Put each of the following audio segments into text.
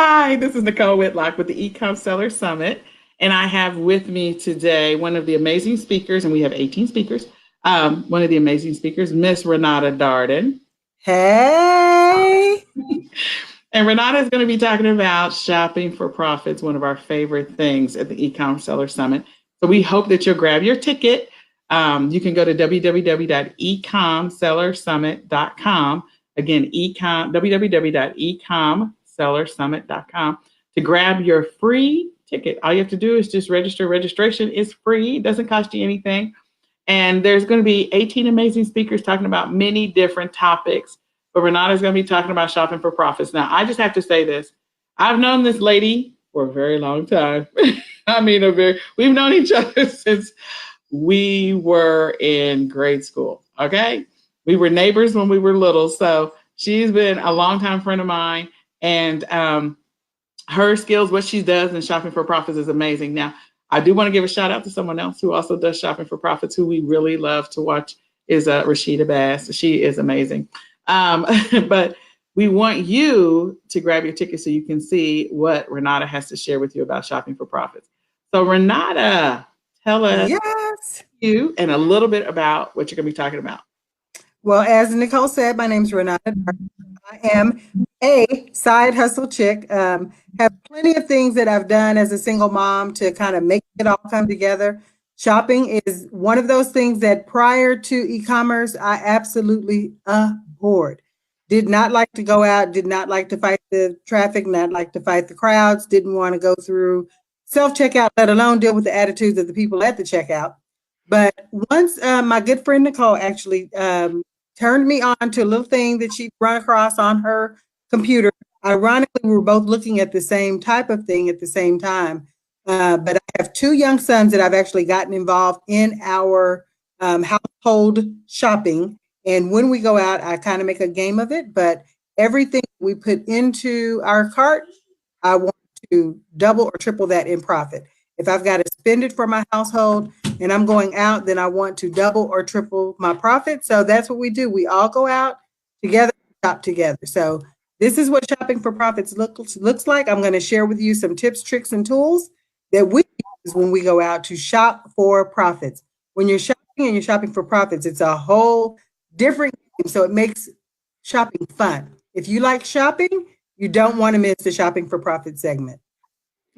Hi, this is Nechole Whitlock with the eCom Seller Summit. And I have with me today one of the amazing speakers, and we have 18 speakers. One of the amazing speakers, Miss Renata Darden. Hey. And Renata is going to be talking about shopping for profits, one of our favorite things at the eCom Seller Summit. So we hope that you'll grab your ticket. You can go to www.ecomsellersummit.com. Again, www.ecomsellersummit.com to grab your free ticket. All you have to do is just register. Registration is free. It doesn't cost you anything. And there's going to be 18 amazing speakers talking about many different topics. But Renata is going to be talking about shopping for profits. Now, I just have to say this. I've known this lady for a very long time. We've known each other since we were in grade school. Okay. We were neighbors when we were little. So she's been a longtime friend of mine. And her skills, what she does in shopping for profits is amazing. Now, I do want to give a shout out to someone else who also does shopping for profits, who we really love to watch, is Rashida Bass. She is amazing. But we want you to grab your ticket so you can see what Renata has to share with you about shopping for profits. So Renata, tell us you and a little bit about what you're going to be talking about. Well, as Nechole said, my name is Renata. I am a side hustle chick. Have plenty of things that I've done as a single mom to kind of make it all come together. Shopping is one of those things that prior to e-commerce, I absolutely abhorred. Did not like to go out, did not like to fight the traffic, not like to fight the crowds, didn't want to go through self-checkout, let alone deal with the attitudes of the people at the checkout. But once my good friend Nechole actually turned me on to a little thing that she'd run across on her computer. Ironically, we were both looking at the same type of thing at the same time. But I have two young sons that I've actually gotten involved in our household shopping. And when we go out, I kind of make a game of it. But everything we put into our cart, I want to double or triple that in profit. If I've got to spend it for my household and I'm going out, then I want to double or triple my profit. So that's what we do. We all go out together, shop together. So this is what shopping for profits looks like. I'm going to share with you some tips, tricks, and tools that we use when we go out to shop for profits. When you're shopping and you're shopping for profits, it's a whole different game. So it makes shopping fun. If you like shopping, you don't want to miss the shopping for profit segment.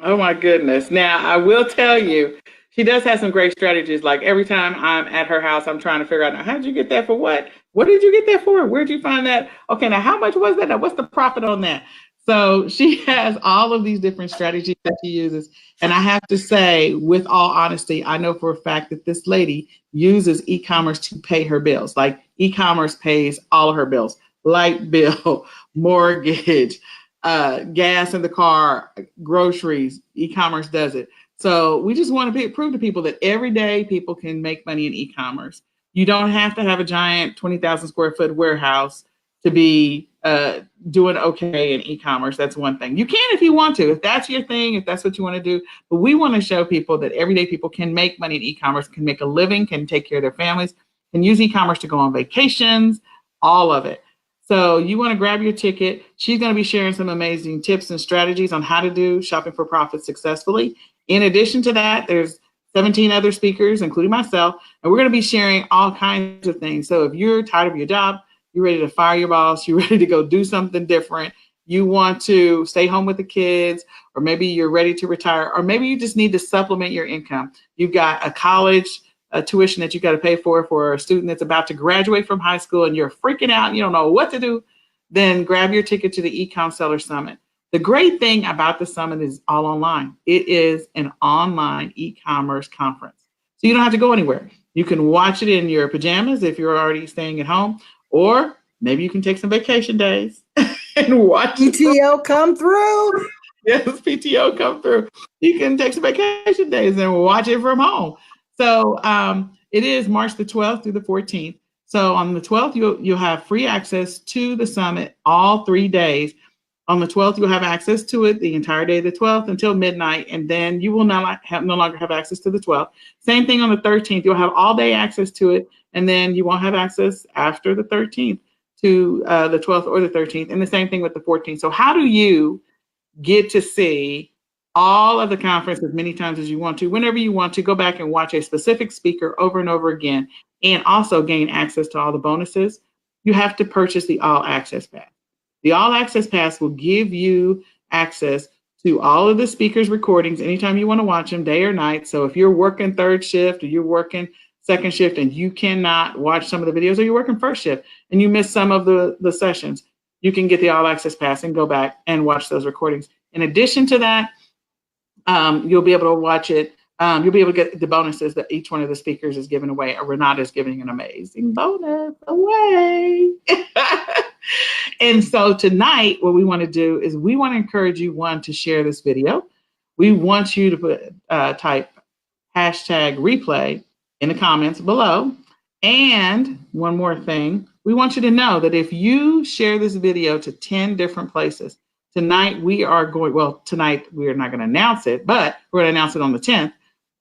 Oh my goodness. Now, I will tell you, she does have some great strategies. Like every time I'm at her house, I'm trying to figure out, now, how did you get that for what? What did you get that for? Where'd you find that? Okay, now how much was that? Now, what's the profit on that? So she has all of these different strategies that she uses. And I have to say, with all honesty, I know for a fact that this lady uses e-commerce to pay her bills. Like e-commerce pays all of her bills, light bill, mortgage, gas in the car, groceries. E-commerce does it. So we just want to prove to people that every day people can make money in e-commerce. You don't have to have a giant 20,000 square foot warehouse to be doing okay in e-commerce. That's one thing. You can if you want to, if that's your thing, if that's what you want to do. But we want to show people that everyday people can make money in e-commerce, can make a living, can take care of their families, can use e-commerce to go on vacations, all of it. So you want to grab your ticket. She's going to be sharing some amazing tips and strategies on how to do shopping for profit successfully. In addition to that, there's 17 other speakers, including myself, and we're going to be sharing all kinds of things. So if you're tired of your job, you're ready to fire your boss, you're ready to go do something different, you want to stay home with the kids, or maybe you're ready to retire, or maybe you just need to supplement your income. You've got a college tuition that you got to pay for a student that's about to graduate from high school and you're freaking out and you don't know what to do, then grab your ticket to the eCom Seller Summit. The great thing about the summit is all online. It is an online e-commerce conference. So you don't have to go anywhere. You can watch it in your pajamas if you're already staying at home, or maybe you can take some vacation days and watch PTO come through. Yes, PTO come through. You can take some vacation days and watch it from home. So it is March the 12th through the 14th. So on the 12th, you'll have free access to the summit all 3 days. On the 12th, you'll have access to it the entire day of the 12th until midnight, and then you will no longer have access to the 12th. Same thing on the 13th. You'll have all day access to it, and then you won't have access after the 13th to the 12th or the 13th, and the same thing with the 14th. So how do you get to see all of the conference as many times as you want to. Whenever you want to, go back and watch a specific speaker over and over again, and also gain access to all the bonuses. You have to purchase the All Access Pass. The All Access Pass will give you access to all of the speakers' recordings anytime you want to watch them, day or night. So if you're working third shift or you're working second shift and you cannot watch some of the videos, or you're working first shift and you miss some of the sessions, you can get the All Access Pass and go back and watch those recordings. In addition to that, you'll be able to watch it. You'll be able to get the bonuses that each one of the speakers is giving away. Renata is giving an amazing bonus away. And so tonight, what we want to do is we want to encourage you, one, to share this video. We want you to type hashtag replay in the comments below. And one more thing, we want you to know that if you share this video to 10 different places, tonight we are going, well, tonight we are not going to announce it, but we're going to announce it on the 10th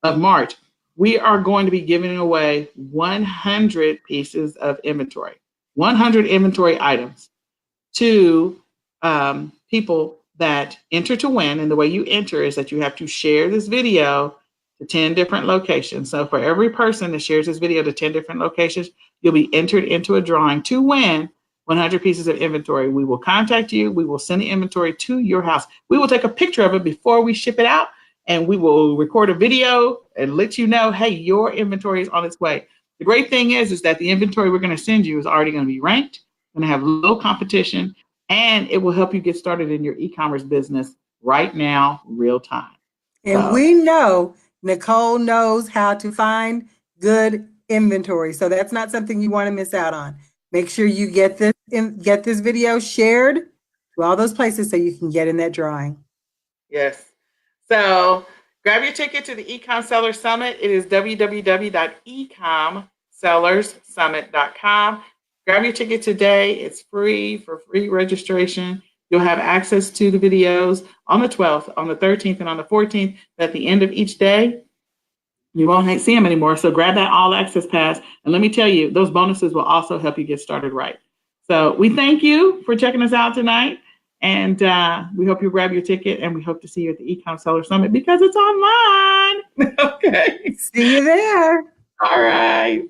of March. We are going to be giving away 100 pieces of inventory, 100 inventory items to people that enter to win. And the way you enter is that you have to share this video to 10 different locations. So for every person that shares this video to 10 different locations, you'll be entered into a drawing to win 100 pieces of inventory. We will contact you. We will send the inventory to your house. We will take a picture of it before we ship it out, and we will record a video and let you know, hey, your inventory is on its way. The great thing is that the inventory we're going to send you is already going to be ranked, going to have low competition, and it will help you get started in your e-commerce business right now, real time. And we know Nechole knows how to find good inventory. So that's not something you want to miss out on. Make sure you get this video shared to all those places so you can get in that drawing. Yes. So grab your ticket to the eCom Seller Summit. It is www.ecomsellerssummit.com. Grab your ticket today. It's free for free registration. You'll have access to the videos on the 12th, on the 13th, and on the 14th. At the end of each day, you won't see them anymore. So grab that All Access Pass. And let me tell you, those bonuses will also help you get started right. So we thank you for checking us out tonight. And we hope you grab your ticket, and we hope to see you at the eCom Seller Summit because it's online. Okay. See you there. All right.